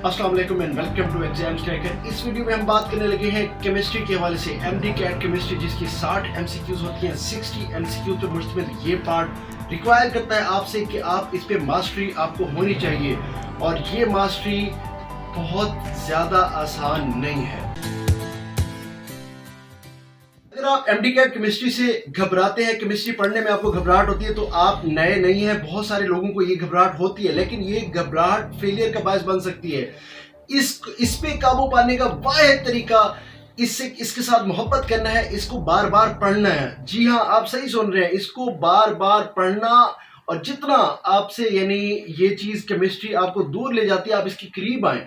अस्सलाम वालेकुम and welcome to Exams Cracker. इस वीडियो में हम बात करने लगे हैं केमिस्ट्री के हवाले से एमडी कैट केमिस्ट्री, जिसकी 60 एमसीक्यूज होती हैं। 60 एमसीक्यू पर मुश्तमिल ये पार्ट रिक्वायर करता है आपसे कि आप इस पे मास्टरी आपको होनी चाहिए, और ये मास्टरी बहुत ज़्यादा आसान नहीं है। अगर आप एमडी कैट केमिस्ट्री से घबराते हैं, केमिस्ट्री पढ़ने में आपको घबराहट होती है, तो आप नए नहीं हैं। बहुत सारे लोगों को ये घबराहट होती है, लेकिन ये घबराहट फेलियर का बायस बन सकती है। इस पे काबू पाने का वाहिद तरीका इसके साथ मोहब्बत करना है, इसको बार बार पढ़ना है। जी हाँ, आप सही सुन रहे हैं, इसको बार बार पढ़ना। और जितना आपसे यानी ये चीज़ केमिस्ट्री आपको दूर ले जाती है, आप इसके करीब आए।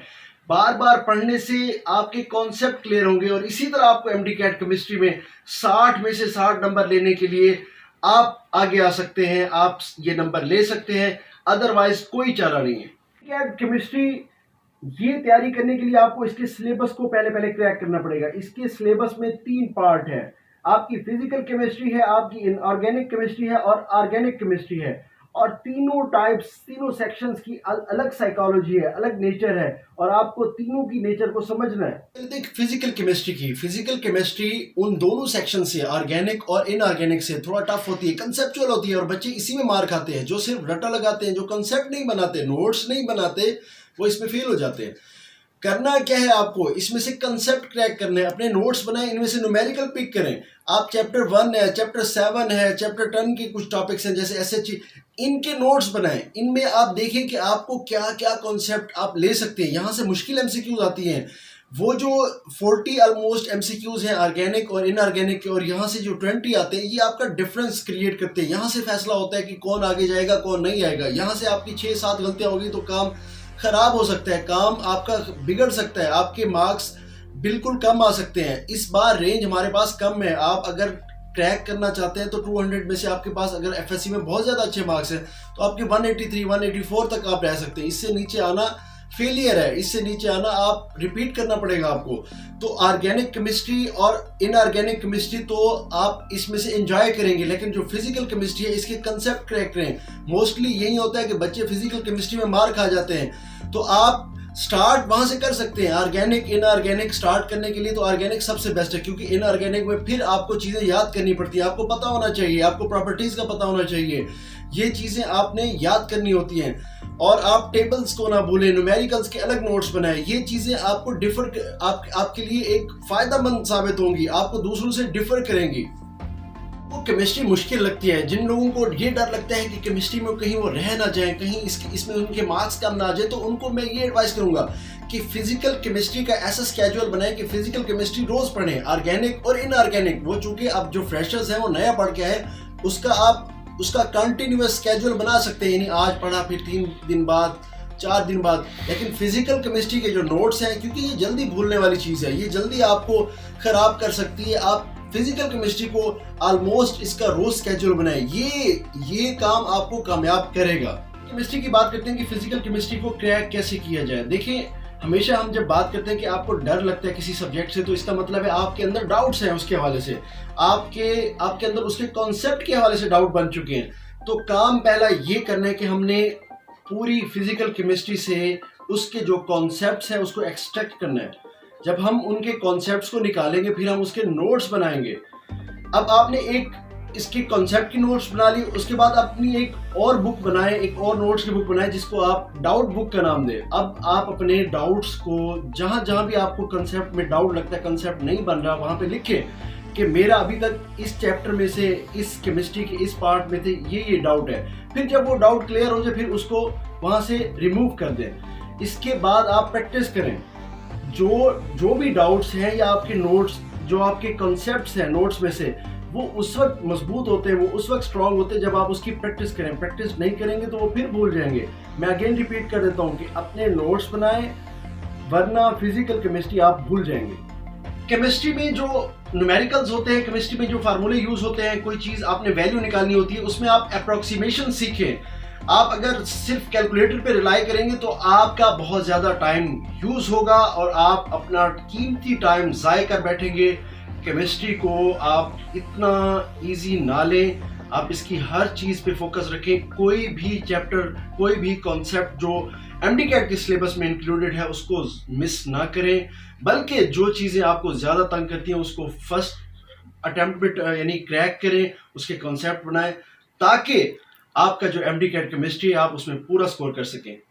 बार बार पढ़ने से आपके कॉन्सेप्ट क्लियर होंगे, और इसी तरह आपको एमडी कैट केमिस्ट्री में 60 में से 60 नंबर लेने के लिए आप आगे आ सकते हैं। आप ये नंबर ले सकते हैं, अदरवाइज कोई चारा नहीं है। कैट केमिस्ट्री ये तैयारी करने के लिए आपको इसके सिलेबस को पहले क्रैक करना पड़ेगा। इसके सिलेबस में 3 पार्ट है। आपकी फिजिकल केमिस्ट्री है, आपकी इनऑर्गेनिक केमिस्ट्री है, और ऑर्गेनिक केमिस्ट्री है। और तीनों टाइप्स, तीनों सेक्शंस की अलग साइकोलॉजी है, अलग नेचर है, और आपको तीनों की नेचर को समझना है। देख, फिजिकल केमिस्ट्री उन दोनों सेक्शन से, ऑर्गेनिक और इनऑर्गेनिक से, थोड़ा टफ होती है, कंसेप्चुअल होती है, और बच्चे इसी में मार खाते हैं। जो सिर्फ रट्टा लगाते हैं, जो कंसेप्ट नहीं बनाते, नोट्स नहीं बनाते, वो इसमें फेल हो जाते हैं। करना क्या है आपको, इसमें से कंसेप्ट क्रैक करने हैं, अपने नोट्स बनाएं, इनमें से न्यूमेरिकल पिक करें। आप चैप्टर 1 है, चैप्टर 7 है, चैप्टर 10 के कुछ टॉपिक्स हैं जैसे एसएचजी, इनके नोट्स बनाएं। इनमें आप देखें कि आपको क्या क्या कॉन्सेप्ट आप ले सकते हैं। यहाँ से मुश्किल एमसीक्यूज आती हैं, वो जो 40 ऑलमोस्ट एमसीक्यूज हैं ऑर्गेनिक और इनऑर्गेनिक के, और यहाँ से जो 20 आते हैं, ये आपका डिफरेंस क्रिएट करते हैं। यहाँ से फैसला होता है कि कौन आगे जाएगा, कौन नहीं आएगा। यहाँ से आपकी 6-7 गलतियाँ होगी तो काम खराब हो सकता है, काम आपका बिगड़ सकता है, आपके मार्क्स बिल्कुल कम आ सकते हैं। इस बार रेंज हमारे पास कम है। आप अगर क्रैक करना चाहते हैं तो 200 में से आपके पास अगर एफएससी में बहुत ज़्यादा अच्छे मार्क्स हैं तो आपके 183, 184 तक आप रह सकते हैं। इससे नीचे आना फेलियर है, इससे नीचे आना आप रिपीट करना पड़ेगा आपको। तो ऑर्गेनिक केमिस्ट्री और इनऑर्गेनिक केमिस्ट्री तो आप इसमें से एंजॉय करेंगे, लेकिन जो फिजिकल केमिस्ट्री है इसके कंसेप्ट क्रैक करें। मोस्टली यही होता है कि बच्चे फिजिकल केमिस्ट्री में मार खा जाते हैं, तो आप स्टार्ट वहां से कर सकते हैं। ऑर्गेनिक इनऑर्गेनिक स्टार्ट करने के लिए तो ऑर्गेनिक सबसे बेस्ट है, क्योंकि इनऑर्गेनिक में फिर आपको चीज़ें याद करनी पड़ती है, आपको पता होना चाहिए, आपको प्रॉपर्टीज़ का पता होना चाहिए, ये चीज़ें आपने याद करनी होती हैं। और आप टेबल्स को ना भूलें, न्यूमेरिकल्स के अलग नोट्स बनाएं। ये चीज़ें आपको आपके लिए एक फ़ायदेमंद साबित होंगी, आपको दूसरों से डिफर करेंगी। वो केमिस्ट्री मुश्किल लगती है, जिन लोगों को ये डर लगता है कि केमिस्ट्री में कहीं वो रह ना जाए, कहीं इसमें उनके मार्क्स कम ना आ जाए, तो उनको मैं ये एडवाइस करूंगा कि फिजिकल केमिस्ट्री का ऐसा स्केड्यूल बनाएं कि फिजिकल केमिस्ट्री रोज पढ़ें, ऑर्गेनिक और इनऑर्गेनिक। वो चूंकि अब जो फ्रेशर्स हैं वो नया पढ़ के आए, उसका कंटिन्यूअस स्केड्यूल बना सकते हैं, यानी आज पढ़ा, फिर 3 दिन बाद, 4 दिन बाद। लेकिन फिजिकल केमिस्ट्री के जो नोट्स हैं, क्योंकि ये जल्दी भूलने वाली चीज़ है, ये जल्दी आपको खराब कर सकती है। आप फिजिकल केमिस्ट्री को ऑलमोस्ट इसका रोज स्केड्यूल बनाए, ये काम आपको कामयाब करेगा। केमिस्ट्री की बात करते हैं कि फिजिकल केमिस्ट्री को क्रैक कैसे किया जाए। देखिए, हमेशा हम जब बात करते हैं कि आपको डर लगता है किसी सब्जेक्ट से, तो इसका मतलब है आपके अंदर डाउट्स हैं उसके हवाले से, आपके अंदर उसके कॉन्सेप्ट के हवाले से डाउट बन चुके हैं। तो काम पहला ये करना है कि हमने पूरी फिजिकल केमिस्ट्री से उसके जो कॉन्सेप्ट्स हैं उसको एक्सट्रैक्ट करना है। जब हम उनके कॉन्सेप्ट्स को निकालेंगे, फिर हम उसके नोट्स बनाएंगे। अब आपने एक इसके कॉन्सेप्ट की नोट्स बना ली, उसके बाद अपनी एक और बुक बनाएं, एक और नोट्स की बुक बनाएं, जिसको आप डाउट बुक का नाम दें। अब आप अपने डाउट्स को जहां भी आपको कंसेप्ट में डाउट लगता है, कंसेप्ट नहीं बन रहा, वहां पे लिखें कि मेरा अभी तक इस चैप्टर में से, इस केमिस्ट्री के इस पार्ट में से ये डाउट है। फिर जब वो डाउट क्लियर हो जाए, फिर उसको वहां से रिमूव कर दें। इसके बाद आप प्रैक्टिस करें। जो भी डाउट्स हैं या आपके नोट्स, जो आपके कॉन्सेप्ट्स हैं नोट्स में से, वो उस वक्त मजबूत होते हैं, वो उस वक्त स्ट्रांग होते हैं जब आप उसकी प्रैक्टिस करें। प्रैक्टिस नहीं करेंगे तो वो फिर भूल जाएंगे। मैं अगेन रिपीट कर देता हूँ कि अपने नोट्स बनाएं, वरना फिजिकल केमिस्ट्री आप भूल जाएंगे। केमिस्ट्री में जो न्यूमेरिकल्स होते हैं, केमिस्ट्री में जो फार्मूले यूज होते हैं, कोई चीज़ आपने वैल्यू निकालनी होती है, उसमें आप अप्रोक्सीमेशन सीखें। आप अगर सिर्फ कैलकुलेटर पे रिलाई करेंगे तो आपका बहुत ज़्यादा टाइम यूज़ होगा, और आप अपना कीमती टाइम ज़ाय कर बैठेंगे। केमिस्ट्री को आप इतना इजी ना लें, आप इसकी हर चीज़ पे फोकस रखें। कोई भी चैप्टर, कोई भी कॉन्सेप्ट जो एमडी कैट के सिलेबस में इंक्लूडेड है, उसको मिस ना करें, बल्कि जो चीज़ें आपको ज़्यादा तंग करती हैं उसको फर्स्ट अटेम्प्ट में यानी क्रैक करें, उसके कॉन्सेप्ट बनाएं, ताकि आपका जो एमडी कैट केमिस्ट्री है आप उसमें पूरा स्कोर कर सकें।